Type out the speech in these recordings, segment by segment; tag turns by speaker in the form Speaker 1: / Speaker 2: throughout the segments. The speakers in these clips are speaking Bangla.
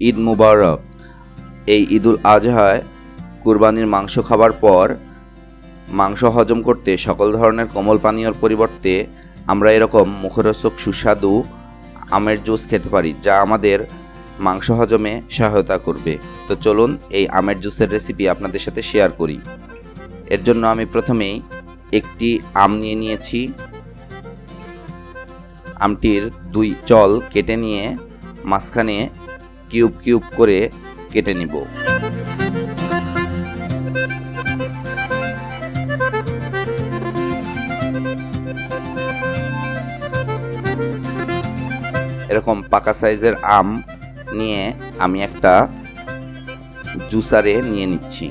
Speaker 1: ঈদ মুবারক। এই ঈদুল আজহায় কুরবানির মাংস খাবার পর মাংস হজম করতে সকল ধরনের কোমল পানীয়র পরিবর্তে আমরা এরকম মুখরোচক সুস্বাদু আমের জুস খেতে পারি, যা আমাদের মাংস হজমে সহায়তা করবে। তো চলুন এই আমের জুসের রেসিপি আপনাদের সাথে শেয়ার করি। এর জন্য আমি প্রথমেই একটি আম নিয়ে নিয়েছি। আমটির 2 চল কেটে নিয়ে মাঝখানে কিউব কিউব করে কেটে নিব। এরকম পাকা সাইজের আম নিয়ে আমি একটা জুসারে নিয়ে নিচ্ছি।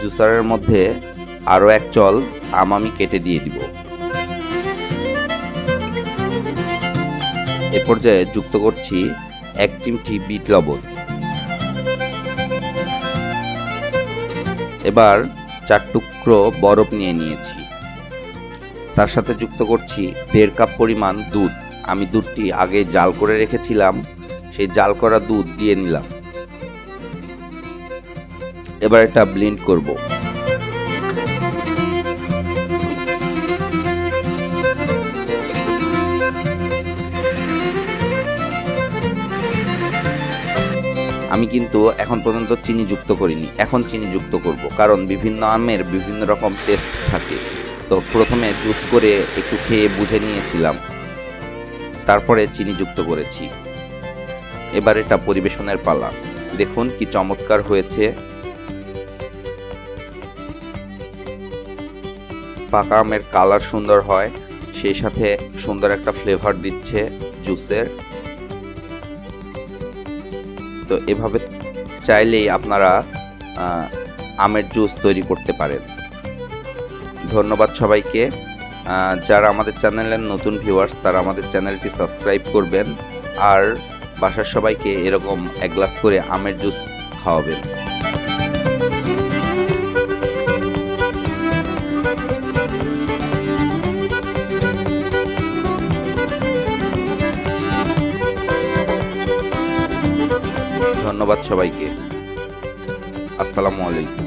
Speaker 1: জুসারের মধ্যে আরও 1 চল আম আমি কেটে দিয়ে দিব। এ পর্যায়ে যুক্ত করছি 1 চিমটি বিট লবণ। এবার 4 টুকরো বরফ নিয়ে নিয়েছি। তার সাথে যুক্ত করছি 1.5 কাপ পরিমাণ দুধ। আমি দুধটি আগে জাল করে রেখেছিলাম, সেই জাল করা দুধ দিয়ে নিলাম। এবার এটা ব্লেন্ড করব। আমি কিন্তু এখন পর্যন্ত চিনি যুক্ত করিনি, এখন চিনি যুক্ত করব, কারণ বিভিন্ন আমের বিভিন্ন রকম টেস্ট থাকে। তো প্রথমে জুস করে একটু খেয়ে বুঝে নিয়েছিলাম, তারপরে চিনি যুক্ত করেছি। এবার এটা পরিবেশনের পালা। দেখুন কি চমৎকার হয়েছে। পাকা আমের কালার সুন্দর হয়, সেই সাথে সুন্দর একটা ফ্লেভার দিচ্ছে জুসের। তো এভাবে চাইলেই আপনারা আমের জুস তৈরি করতে পারেন। ধন্যবাদ সবাইকে। যারা আমাদের চ্যানেলের নতুন ভিউয়ার্স, তারা আমাদের চ্যানেলটি সাবস্ক্রাইব করবেন আর বাসার সবাইকে এরকম 1 গ্লাস করে আমের জুস খাওয়াবেন। ধন্যবাদ সবাইকে। আসসালামু আলাইকুম।